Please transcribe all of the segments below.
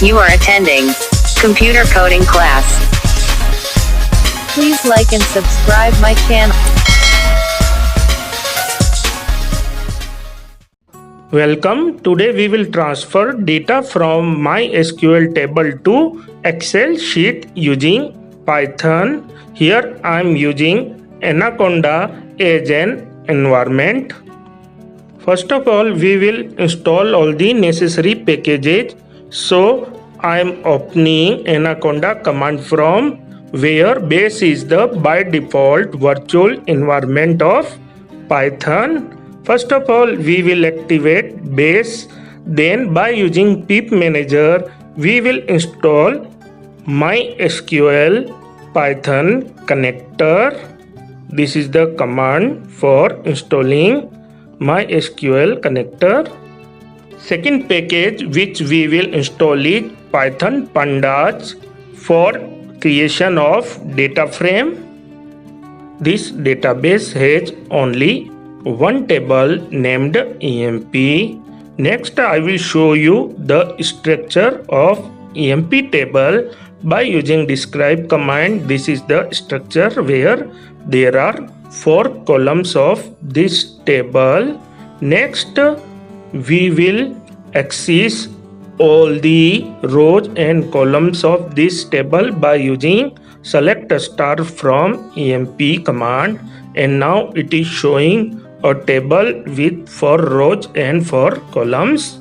You are attending computer coding class. Please like and subscribe my channel. Welcome. Today we will transfer data from MySQL table to Excel sheet using Python. Here I am using Anaconda as an environment. First of all, we will install all the necessary packages. So I am opening Anaconda command from where base is the by default virtual environment of Python. First of all, we will activate base. Then by using pip manager, we will install MySQL Python connector. This is the command for installing MySQL connector. Second package which we will install is Python pandas for creation of data frame. This database has only one table named EMP. Next, I will show you the structure of EMP table by using describe command. This is the structure where there are 4 columns of this table. Next, we will access all the rows and columns of this table by using select star from EMP command, and now it is showing a table with 4 rows and 4 columns.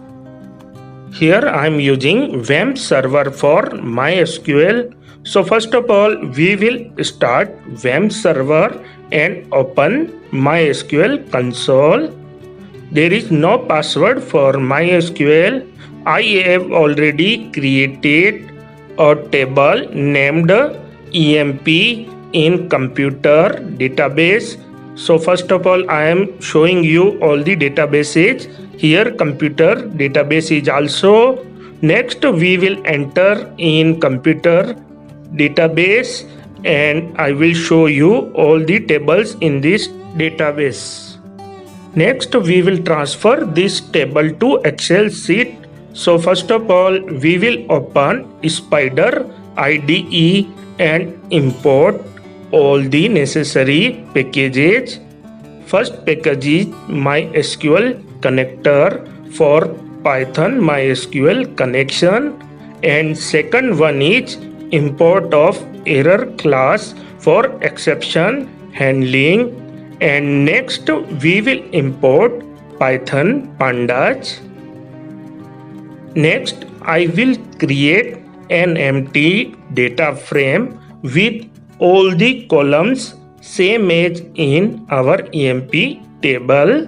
Here I am using WAMP server for MySQL. So first of all, we will start WAMP server and open MySQL console. There is no password for MySQL. I have already created a table named EMP in computer database. So first of all, I am showing you all the databases. Here computer database is also. Next, we will enter in computer database and I will show you all the tables in this database. Next, we will transfer this table to Excel sheet. So first of all, we will open Spider IDE and import all the necessary packages. First package is MySQL connector for Python MySQL connection, and second one is import of error class for exception handling, and next we will import Python pandas. Next, I will create an empty data frame with all the columns same as in our EMP table.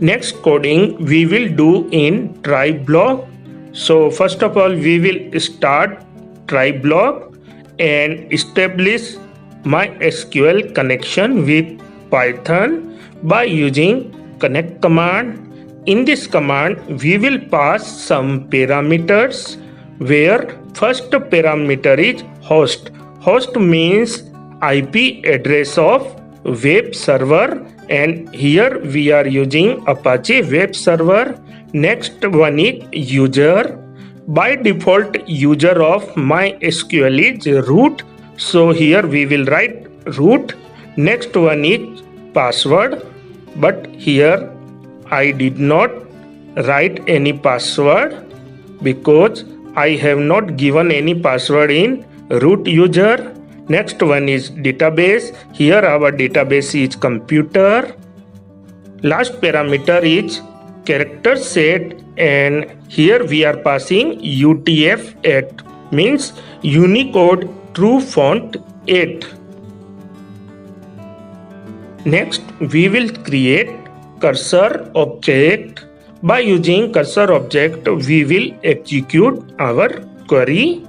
Next coding we will do in try block. So first of all, we will start try block and establish MySQL connection with Python by using connect command. In this command, we will pass some parameters where first parameter is host. Host means IP address of web server, and here we are using Apache web server. Next one is user. By default, user of MySQL is root. So here we will write root. Next one is password, but here I did not write any password because I have not given any password in root user. Next one is database. Here our database is computer. Last parameter is character set, and here we are passing UTF-8 means Unicode True Font 8. Next, we will create cursor object. By using cursor object, we will execute our query.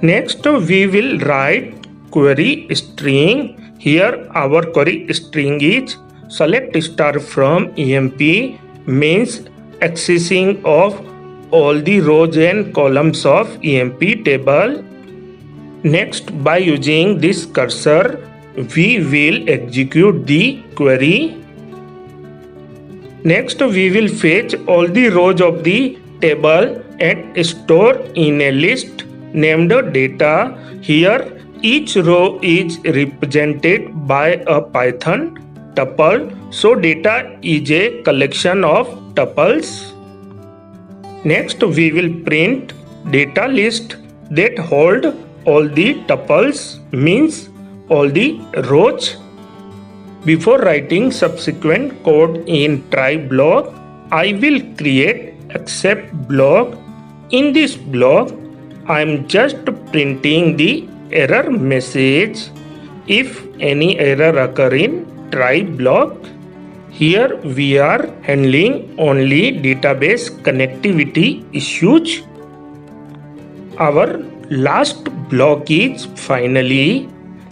Next, we will write query string. Here our query string is select star from EMP means accessing of all the rows and columns of EMP table. Next, by using this cursor, we will execute the query. Next, we will fetch all the rows of the table and store in a list named data. Here, each row is represented by a Python tuple. So, data is a collection of tuples. Next, we will print data list that hold all the tuples, means all the rows. Before writing subsequent code in try block, I will create except block. In this block, I am just printing the error message if any error occur in try block. Here we are handling only database connectivity issues. Our last block is finally.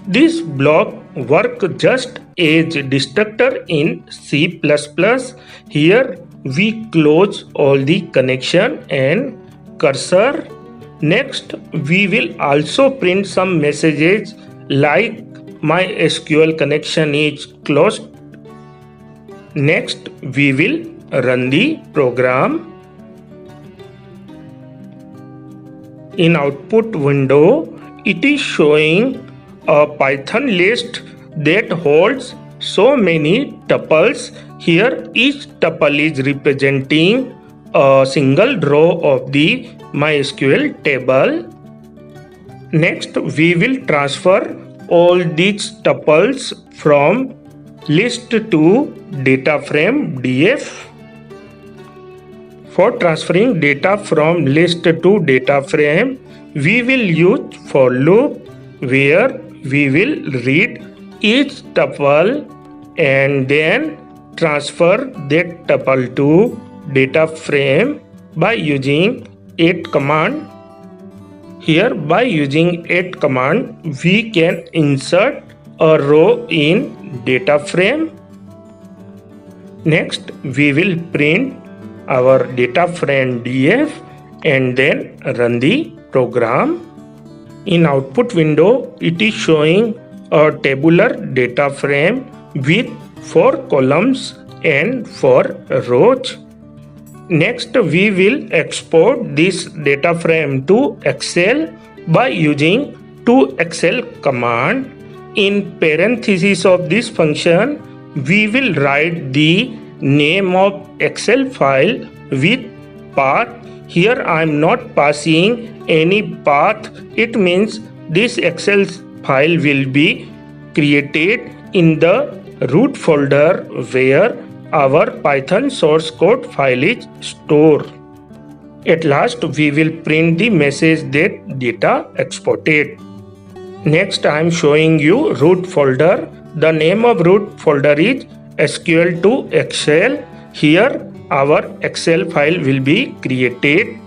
This block works just as destructor in C++. Here we close all the connection and cursor. Next, we will also print some messages like my SQL connection is closed. Next, we will run the program. In output window, it is showing a Python list that holds so many tuples. Here each tuple is representing a single row of the MySQL table. Next, we will transfer all these tuples from list to data frame df. For transferring data from list to data frame, we will use for loop where we will read each tuple and then transfer that tuple to data frame by using add command. Here by using add command, we can insert a row in data frame. Next, we will print our data frame df and then run the program. In output window, it is showing a tabular data frame with 4 columns and 4 rows. Next, we will export this data frame to Excel by using toExcel command. In parentheses of this function, we will write the name of Excel file with path. Here I am not passing any path. It means this Excel file will be created in the root folder where our Python source code file is stored. At last, we will print the message that data exported. Next, I am showing you root folder. The name of root folder is SQL to Excel. Here our Excel file will be created.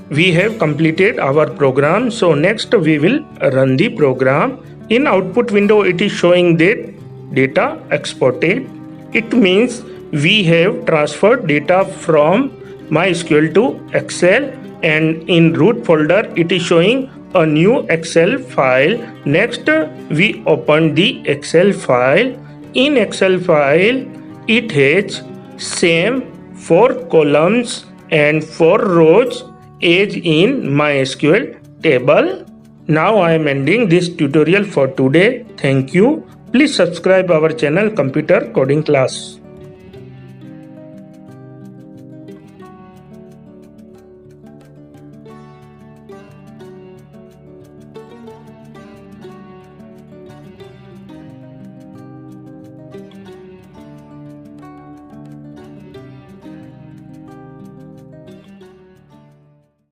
We have completed our program. So next we will run the program. In output window, it is showing that data exported. It means we have transferred data from MySQL to Excel, and in root folder it is showing a new Excel file. Next, we open the Excel file. In Excel file, it has same 4 columns and 4 rows as in MySQL table. Now I am ending this tutorial for today. Thank you. Please subscribe our channel Computer Coding Class.